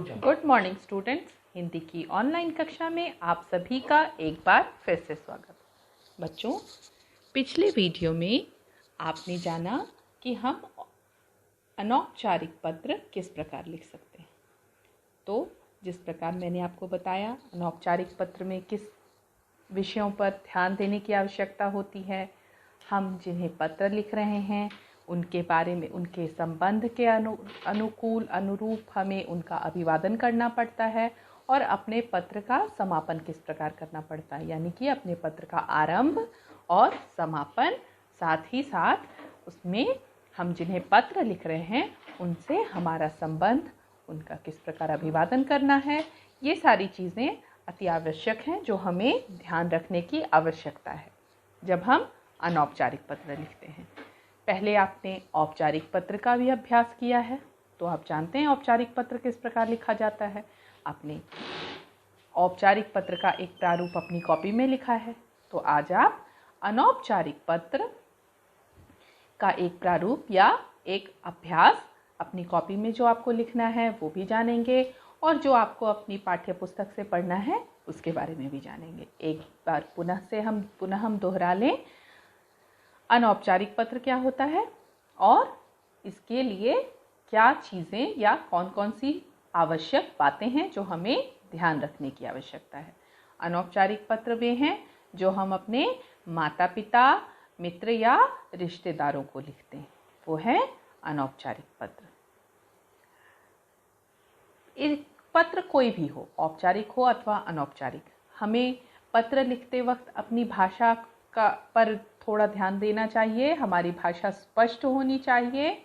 Good morning students. Hindi की online कक्षा में आप सभी का एक बार फिर से स्वागत। बच्चों, पिछले वीडियो में आपने जाना कि हम अनौपचारिक पत्र किस प्रकार लिख सकते हैं। तो जिस प्रकार मैंने आपको बताया, अनौपचारिक पत्र में किस विषयों पर ध्यान देने की आवश्यकता होती है, हम जिन्हें पत्र लिख रहे हैं उनके बारे में, उनके संबंध के अनुकूल अनुरूप हमें उनका अभिवादन करना पड़ता है और अपने पत्र का समापन किस प्रकार करना पड़ता है, यानी कि अपने पत्र का आरंभ और समापन, साथ ही साथ उसमें हम जिन्हें पत्र लिख रहे हैं उनसे हमारा संबंध, उनका किस प्रकार अभिवादन करना है, ये सारी चीज़ें अति आवश्यक हैं जो हमें ध्यान रखने की आवश्यकता है जब हम अनौपचारिक पत्र लिखते हैं। पहले आपने औपचारिक पत्र का भी अभ्यास किया है, तो आप जानते हैं औपचारिक पत्र किस प्रकार लिखा जाता है। आपने औपचारिक पत्र का एक प्रारूप अपनी कॉपी में लिखा है, तो आज आप अनौपचारिक पत्र का एक प्रारूप या एक अभ्यास अपनी कॉपी में जो आपको लिखना है वो भी जानेंगे, और जो आपको अपनी पाठ्य पुस्तक से पढ़ना है उसके बारे में भी जानेंगे। एक बार पुनः हम दोहरा लें, अनौपचारिक पत्र क्या होता है और इसके लिए क्या चीज़ें या कौन कौन सी आवश्यक बातें हैं जो हमें ध्यान रखने की आवश्यकता है। अनौपचारिक पत्र वे हैं जो हम अपने माता पिता, मित्र या रिश्तेदारों को लिखते हैं, वो है अनौपचारिक पत्र। पत्र कोई भी हो, औपचारिक हो अथवा अनौपचारिक, हमें पत्र लिखते वक्त अपनी भाषा पर थोड़ा ध्यान देना चाहिए। हमारी भाषा स्पष्ट होनी चाहिए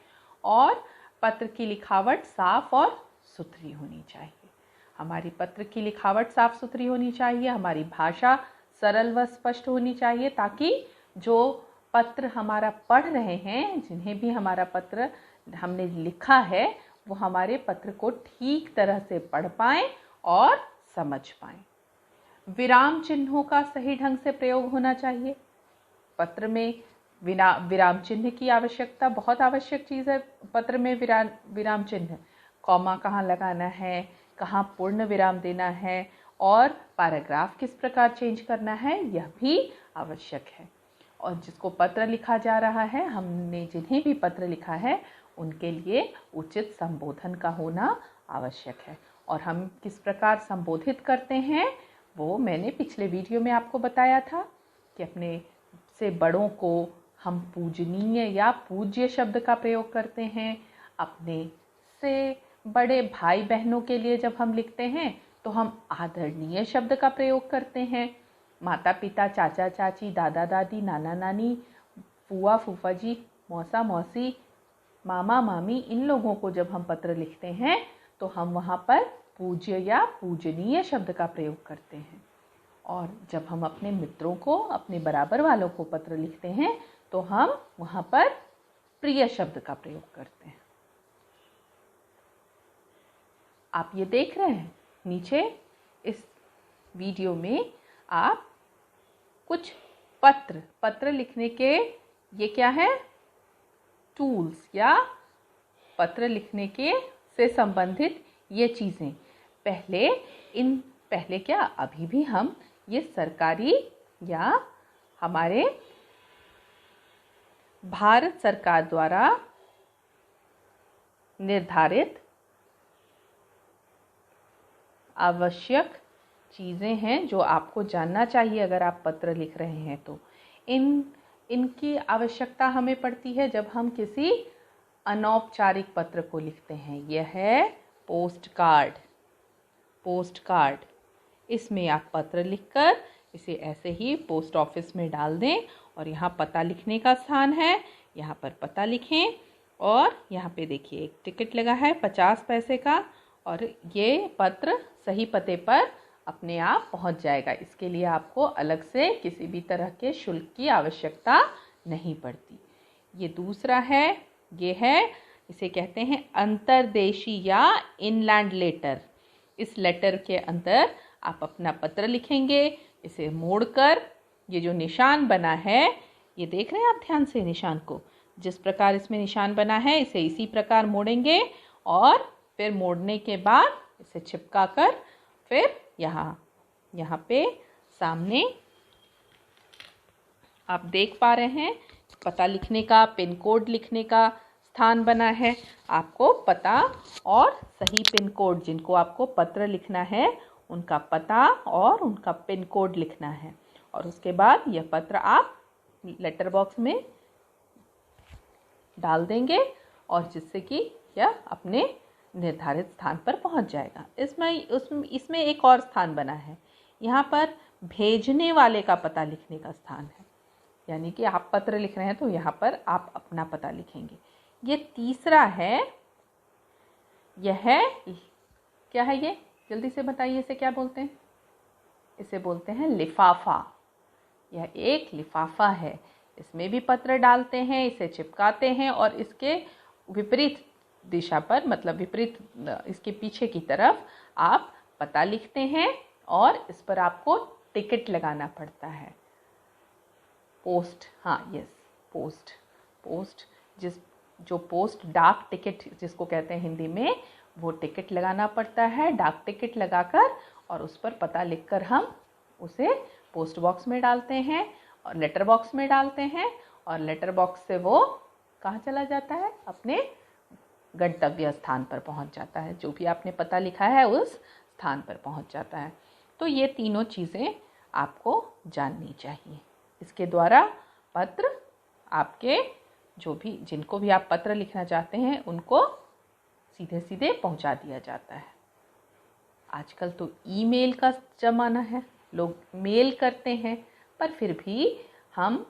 और पत्र की लिखावट साफ और सुथरी होनी चाहिए। हमारी पत्र की लिखावट साफ सुथरी होनी चाहिए, हमारी भाषा सरल व स्पष्ट होनी चाहिए, ताकि जो पत्र हमारा पढ़ रहे हैं, जिन्हें भी हमारा पत्र हमने लिखा है, वो हमारे पत्र को ठीक तरह से पढ़ पाएं और समझ पाएं। विराम चिन्हों का सही ढंग से प्रयोग होना चाहिए। पत्र में विराम चिन्ह की आवश्यकता बहुत आवश्यक चीज़ है। पत्र में विराम चिन्ह, कॉमा कहाँ लगाना है, कहाँ पूर्ण विराम देना है और पैराग्राफ किस प्रकार चेंज करना है, यह भी आवश्यक है। और जिसको पत्र लिखा जा रहा है, हमने जिन्हें भी पत्र लिखा है, उनके लिए उचित संबोधन का होना आवश्यक है। और हम किस प्रकार संबोधित करते हैं वो मैंने पिछले वीडियो में आपको बताया था कि अपने से बड़ों को हम पूजनीय या पूज्य शब्द का प्रयोग करते हैं। अपने से बड़े भाई बहनों के लिए जब हम लिखते हैं तो हम आदरणीय शब्द का प्रयोग करते हैं। माता पिता, चाचा चाची, दादा दादी, नाना नानी, फूआ फूफा जी, मौसा मौसी, मामा मामी, इन लोगों को जब हम पत्र लिखते हैं तो हम वहाँ पर पूज्य या पूजनीय शब्द का प्रयोग करते हैं। और जब हम अपने मित्रों को, अपने बराबर वालों को पत्र लिखते हैं तो हम वहाँ पर प्रिय शब्द का प्रयोग करते हैं। आप ये देख रहे हैं नीचे इस वीडियो में, आप कुछ पत्र लिखने के, ये क्या है, टूल्स या पत्र लिखने के से संबंधित ये चीज़ें। पहले क्या, अभी भी हम ये सरकारी या हमारे भारत सरकार द्वारा निर्धारित आवश्यक चीज़ें हैं जो आपको जानना चाहिए अगर आप पत्र लिख रहे हैं तो। इनकी आवश्यकता हमें पड़ती है जब हम किसी अनौपचारिक पत्र को लिखते हैं। यह है पोस्ट कार्ड। इसमें आप पत्र लिखकर इसे ऐसे ही पोस्ट ऑफिस में डाल दें और यहाँ पता लिखने का स्थान है, यहाँ पर पता लिखें और यहाँ पे देखिए एक टिकट लगा है 50 पैसे का, और ये पत्र सही पते पर अपने आप पहुँच जाएगा। इसके लिए आपको अलग से किसी भी तरह के शुल्क की आवश्यकता नहीं पड़ती। ये दूसरा है, ये है, इसे कहते हैं अंतर्देशी या इनलैंड लेटर। इस लेटर के अंदर आप अपना पत्र लिखेंगे। इसे मोड़कर, ये जो निशान बना है, ये देख रहे हैं आप ध्यान से निशान को, जिस प्रकार इसमें निशान बना है इसे इसी प्रकार मोड़ेंगे और फिर मोड़ने के बाद इसे चिपका कर फिर यहाँ पे सामने आप देख पा रहे हैं पता लिखने का, पिन कोड लिखने का स्थान बना है। आपको पता और सही पिन कोड, जिनको आपको पत्र लिखना है उनका पता और उनका पिन कोड लिखना है, और उसके बाद यह पत्र आप लेटर बॉक्स में डाल देंगे और जिससे कि यह अपने निर्धारित स्थान पर पहुंच जाएगा। इसमें एक और स्थान बना है, यहाँ पर भेजने वाले का पता लिखने का स्थान है, यानी कि आप पत्र लिख रहे हैं तो यहाँ पर आप अपना पता लिखेंगे। ये तीसरा है, यह क्या है, ये जल्दी से बताइए, इसे क्या बोलते हैं? इसे बोलते हैं लिफाफा। यह एक लिफाफा है, इसमें भी पत्र डालते हैं, इसे चिपकाते हैं और इसके विपरीत दिशा पर, मतलब विपरीत इसके पीछे की तरफ आप पता लिखते हैं और इस पर आपको टिकट लगाना पड़ता है। पोस्ट, हाँ यस, पोस्ट जो पोस्ट डाक टिकट जिसको कहते हैं हिंदी में, वो टिकट लगाना पड़ता है। डाक टिकट लगाकर और उस पर पता लिखकर हम उसे पोस्ट बॉक्स में डालते हैं और लेटर बॉक्स में डालते हैं, और लेटर बॉक्स से वो कहाँ चला जाता है? अपने गंतव्य स्थान पर पहुंच जाता है। जो भी आपने पता लिखा है उस स्थान पर पहुंच जाता है। तो ये तीनों चीज़ें आपको जाननी चाहिए। इसके द्वारा पत्र आपके जिनको भी आप पत्र लिखना चाहते हैं उनको सीधे सीधे पहुंचा दिया जाता है। आजकल तो ईमेल का ज़माना है, लोग मेल करते हैं, पर फिर भी हमें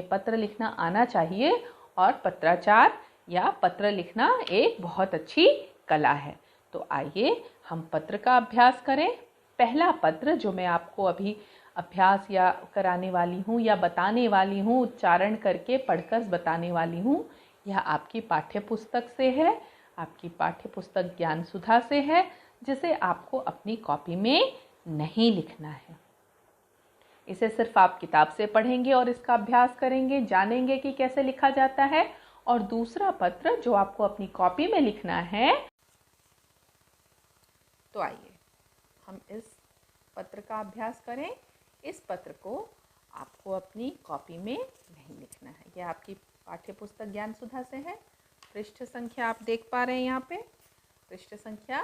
पत्र लिखना आना चाहिए, और पत्राचार या पत्र लिखना एक बहुत अच्छी कला है। तो आइए हम पत्र का अभ्यास करें। पहला पत्र जो मैं आपको अभी अभ्यास या कराने वाली हूँ या बताने वाली हूँ, उच्चारण करके पढ़कर बताने वाली हूँ, यह आपकी पाठ्य पुस्तक से है, आपकी पाठ्य पुस्तक ज्ञान सुधा से है, जिसे आपको अपनी कॉपी में नहीं लिखना है। इसे सिर्फ आप किताब से पढ़ेंगे और इसका अभ्यास करेंगे, जानेंगे कि कैसे लिखा जाता है। और दूसरा पत्र जो आपको अपनी कॉपी में लिखना है, तो आइए हम इस पत्र का अभ्यास करें। इस पत्र को आपको अपनी कॉपी में नहीं लिखना है। यह आपकी पाठ्य पुस्तक ज्ञान सुधा से है। पृष्ठ संख्या आप देख पा रहे हैं यहाँ पे, पृष्ठ संख्या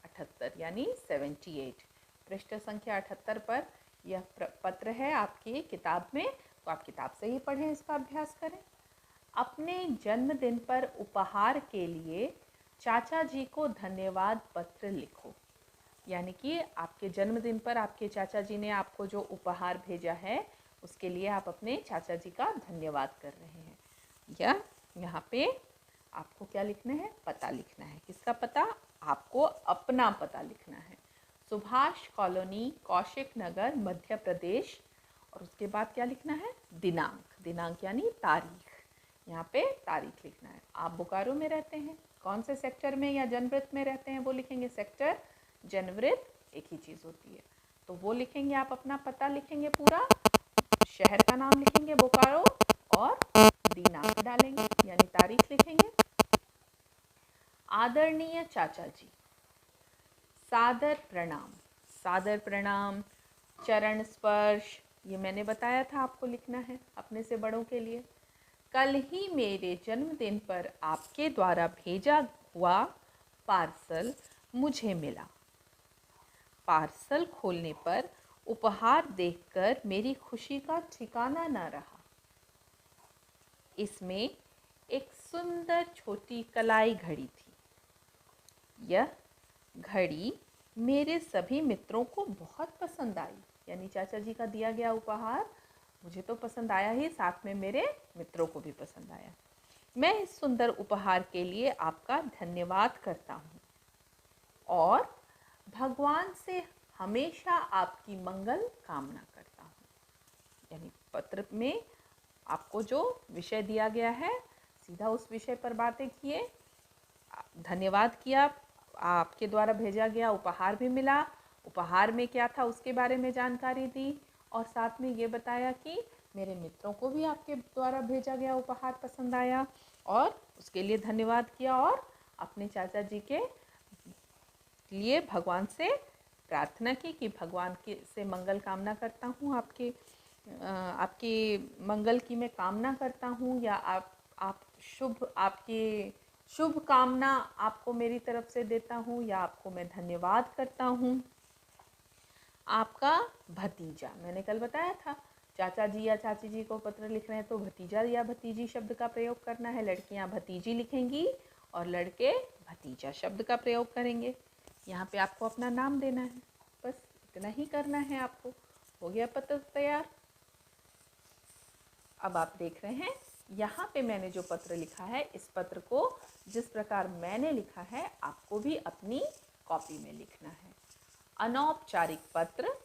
78 यानी 78। पृष्ठ संख्या 78 पर यह पत्र है आपकी किताब में, तो आप किताब से ही पढ़ें, इसका अभ्यास करें। अपने जन्मदिन पर उपहार के लिए चाचा जी को धन्यवाद पत्र लिखो। यानी कि आपके जन्मदिन पर आपके चाचा जी ने आपको जो उपहार भेजा है उसके लिए आप अपने चाचा जी का धन्यवाद कर रहे हैं। या यहाँ पे आपको क्या लिखना है? पता लिखना है। किसका पता? आपको अपना पता लिखना है। सुभाष कॉलोनी, कौशिक नगर, मध्य प्रदेश। और उसके बाद क्या लिखना है? दिनांक यानी तारीख। यहाँ पे तारीख लिखना है। आप बोकारो में रहते हैं, कौन से सेक्टर में या जनवृत्त में रहते हैं वो लिखेंगे। सेक्टर, जनवृत्त एक ही चीज़ होती है, तो वो लिखेंगे। आप अपना पता लिखेंगे, पूरा शहर का नाम लिखेंगे बोकारो, और दिनांक डालेंगे यानी तारीख लिखेंगे। आदरणीय चाचा जी, सादर प्रणाम, चरण स्पर्श, ये मैंने बताया था आपको लिखना है अपने से बड़ों के लिए। कल ही मेरे जन्मदिन पर आपके द्वारा भेजा हुआ पार्सल मुझे मिला। पार्सल खोलने पर उपहार देखकर मेरी खुशी का ठिकाना न रहा। इसमें एक सुंदर छोटी कलाई घड़ी थी। यह घड़ी मेरे सभी मित्रों को बहुत पसंद आई। यानी चाचा जी का दिया गया उपहार मुझे तो पसंद आया ही, साथ में मेरे मित्रों को भी पसंद आया। मैं इस सुंदर उपहार के लिए आपका धन्यवाद करता हूँ और भगवान से हमेशा आपकी मंगल कामना करता हूँ। यानी पत्र में आपको जो विषय दिया गया है सीधा उस विषय पर बातें किए, धन्यवाद किया, आपके द्वारा भेजा गया उपहार भी मिला, उपहार में क्या था उसके बारे में जानकारी दी, और साथ में ये बताया कि मेरे मित्रों को भी आपके द्वारा भेजा गया उपहार पसंद आया और उसके लिए धन्यवाद किया, और अपने चाचा जी के लिए भगवान से प्रार्थना की कि भगवान के से मंगल कामना करता हूँ, आपके मंगल की मैं कामना करता हूँ, या आपकी शुभ कामना आपको मेरी तरफ से देता हूँ, या आपको मैं धन्यवाद करता हूँ। आपका भतीजा, मैंने कल बताया था, चाचा जी या चाची जी को पत्र लिख रहे हैं तो भतीजा या भतीजी शब्द का प्रयोग करना है। लड़कियां भतीजी लिखेंगी और लड़के भतीजा शब्द का प्रयोग करेंगे। यहाँ पे आपको अपना नाम देना है, बस इतना ही करना है आपको। हो गया पत्र तैयार। अब आप देख रहे हैं यहाँ पे मैंने जो पत्र लिखा है, इस पत्र को जिस प्रकार मैंने लिखा है आपको भी अपनी कॉपी में लिखना है। अनौपचारिक पत्र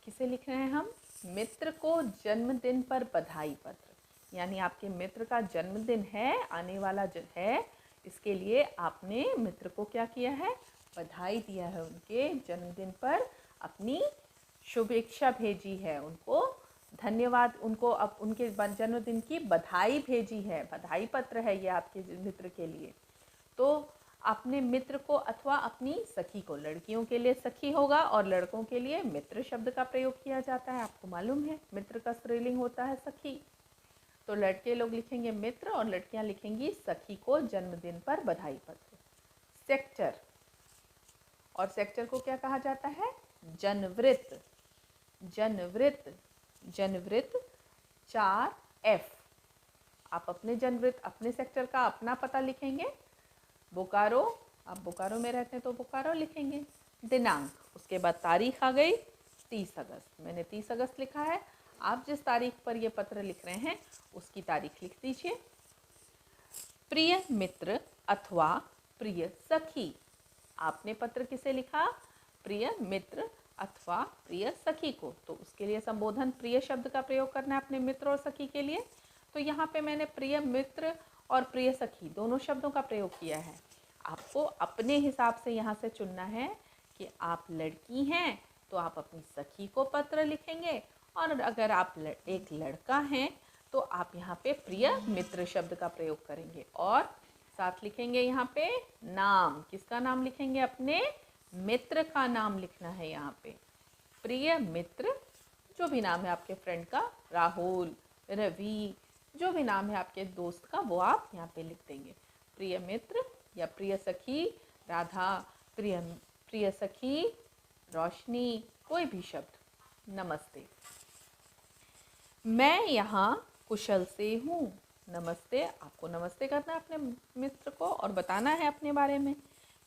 किसे लिख रहे हैं हम? मित्र को जन्मदिन पर बधाई पत्र, यानी आपके मित्र का जन्मदिन है, आने वाला है, इसके लिए आपने मित्र को क्या किया है? बधाई दिया है, उनके जन्मदिन पर अपनी शुभेच्छा भेजी है, उनको धन्यवाद, उनको अब उनके जन्मदिन की बधाई भेजी है। बधाई पत्र है ये आपके मित्र के लिए। तो अपने मित्र को अथवा अपनी सखी को, लड़कियों के लिए सखी होगा और लड़कों के लिए मित्र शब्द का प्रयोग किया जाता है। आपको मालूम है मित्र का स्त्रीलिंग होता है सखी। तो लड़के लोग लिखेंगे मित्र और लड़कियां लिखेंगी सखी को जन्मदिन पर बधाई पत्र। सेक्टर, और सेक्टर को क्या कहा जाता है? जनवृत्त। जनवृत्त, जनवृत्त 4F। आप अपने जनवृत्त, अपने सेक्टर का अपना पता लिखेंगे। बोकारो, आप बोकारो में रहते हैं तो बोकारो लिखेंगे। दिनांक, उसके बाद तारीख आ गई 30 अगस्त। मैंने 30 अगस्त लिखा है, आप जिस तारीख पर ये पत्र लिख रहे हैं उसकी तारीख लिख दीजिए। प्रिय मित्र अथवा प्रिय सखी, आपने पत्र किसे लिखा? प्रिय मित्र अथवा प्रिय सखी को, तो उसके लिए संबोधन प्रिय शब्द का प्रयोग करना है अपने मित्र और सखी के लिए। तो यहाँ पे मैंने प्रिय मित्र और प्रिय सखी दोनों शब्दों का प्रयोग किया है। आपको अपने हिसाब से यहाँ से चुनना है कि आप लड़की हैं तो आप अपनी सखी को पत्र लिखेंगे, और अगर आप एक लड़का हैं तो आप यहाँ पे प्रिय मित्र शब्द का प्रयोग करेंगे, और साथ लिखेंगे यहाँ पे नाम। किसका नाम लिखेंगे? अपने मित्र का नाम लिखना है यहाँ पे। प्रिय मित्र, जो भी नाम है आपके फ्रेंड का, राहुल, रवि, जो भी नाम है आपके दोस्त का, वो आप यहाँ पे लिख देंगे। प्रिय मित्र या प्रिय सखी राधा, प्रिय सखी रोशनी, कोई भी शब्द। नमस्ते, मैं यहाँ कुशल से हूँ। नमस्ते, आपको नमस्ते करना है अपने मित्र को और बताना है अपने बारे में।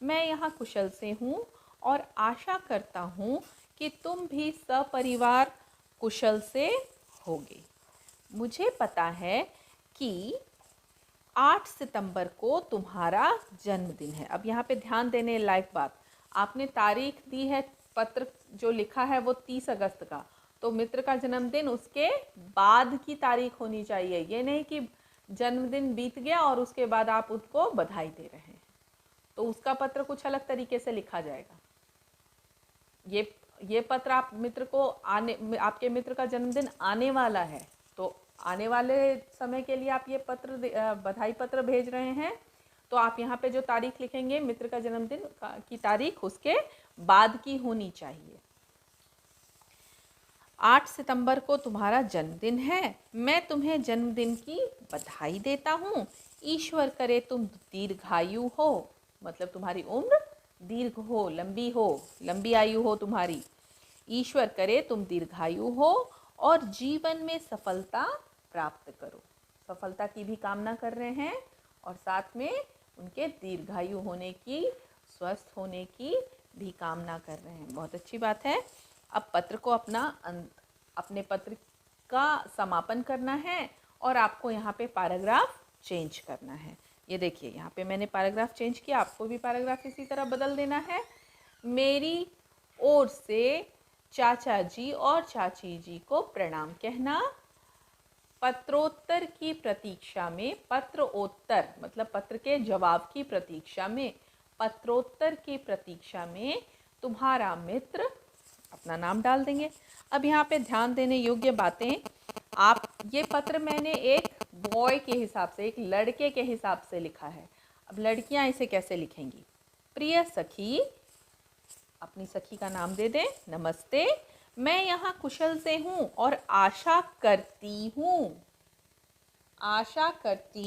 मैं यहाँ कुशल से हूँ और आशा करता हूँ कि तुम भी सपरिवार कुशल से होगे। मुझे पता है कि 8 सितंबर को तुम्हारा जन्मदिन है। अब यहाँ पे ध्यान देने लायक बात, आपने तारीख दी है, पत्र जो लिखा है वो 30 अगस्त का, तो मित्र का जन्मदिन उसके बाद की तारीख होनी चाहिए। ये नहीं कि जन्मदिन बीत गया और उसके बाद आप उसको बधाई दे रहे हैं, तो उसका पत्र कुछ अलग तरीके से लिखा जाएगा। ये पत्र आप मित्र को आपके मित्र का जन्मदिन आने वाला है, तो आने वाले समय के लिए आप ये पत्र बधाई पत्र भेज रहे हैं, तो आप यहाँ पे जो तारीख लिखेंगे मित्र का जन्मदिन की तारीख उसके बाद की होनी चाहिए। 8 सितंबर को तुम्हारा जन्मदिन है, मैं तुम्हें जन्मदिन की बधाई देता हूँ। ईश्वर करे तुम दीर्घायु हो, मतलब तुम्हारी उम्र दीर्घ हो, लंबी आयु हो तुम्हारी। ईश्वर करे तुम दीर्घायु हो और जीवन में सफलता प्राप्त करो। सफलता की भी कामना कर रहे हैं और साथ में उनके दीर्घायु होने की, स्वस्थ होने की भी कामना कर रहे हैं। बहुत अच्छी बात है। अब पत्र को अपने पत्र का समापन करना है और आपको यहाँ पे पैराग्राफ चेंज करना है। ये देखिए यहाँ पे मैंने पैराग्राफ चेंज किया, आपको भी पैराग्राफ इसी तरह बदल देना है। मेरी ओर से चाचा जी और चाची जी को प्रणाम कहना। पत्रोत्तर की प्रतीक्षा में, पत्रोत्तर मतलब पत्र के जवाब की प्रतीक्षा में, पत्रोत्तर की प्रतीक्षा में तुम्हारा मित्र, अपना नाम डाल देंगे। अब यहाँ पे ध्यान देने योग्य बातें, आप ये पत्र मैंने एक बॉय के हिसाब से, एक लड़के के हिसाब से लिखा है। अब लड़कियां इसे कैसे लिखेंगी? प्रिय सखी अपनी सखी का नाम दे दें। नमस्ते, मैं यहाँ कुशल से हूँ और आशा करती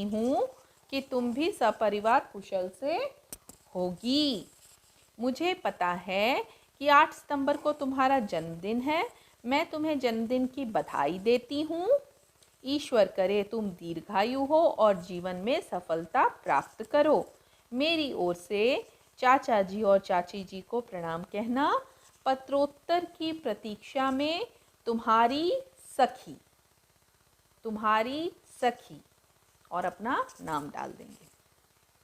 हूँ कि तुम भी सपरिवार कुशल से होगी। मुझे पता है कि 8 सितंबर को तुम्हारा जन्मदिन है। मैं तुम्हें जन्मदिन की बधाई देती हूँ। ईश्वर करे तुम दीर्घायु हो और जीवन में सफलता प्राप्त करो। मेरी ओर से चाचा जी और चाची जी को प्रणाम कहना। पत्रोत्तर की प्रतीक्षा में तुम्हारी सखी और अपना नाम डाल देंगे।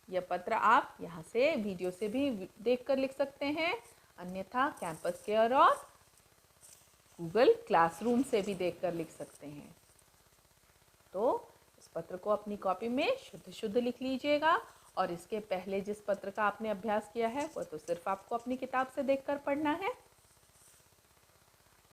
यह पत्र आप यहाँ से वीडियो से भी देखकर लिख सकते हैं, अन्यथा कैंपस केयर और गूगल क्लासरूम से भी देखकर लिख सकते हैं। तो इस पत्र को अपनी कॉपी में शुद्ध लिख लीजिएगा और इसके पहले जिस पत्र का आपने अभ्यास किया है वह तो सिर्फ आपको अपनी किताब से देखकर पढ़ना है।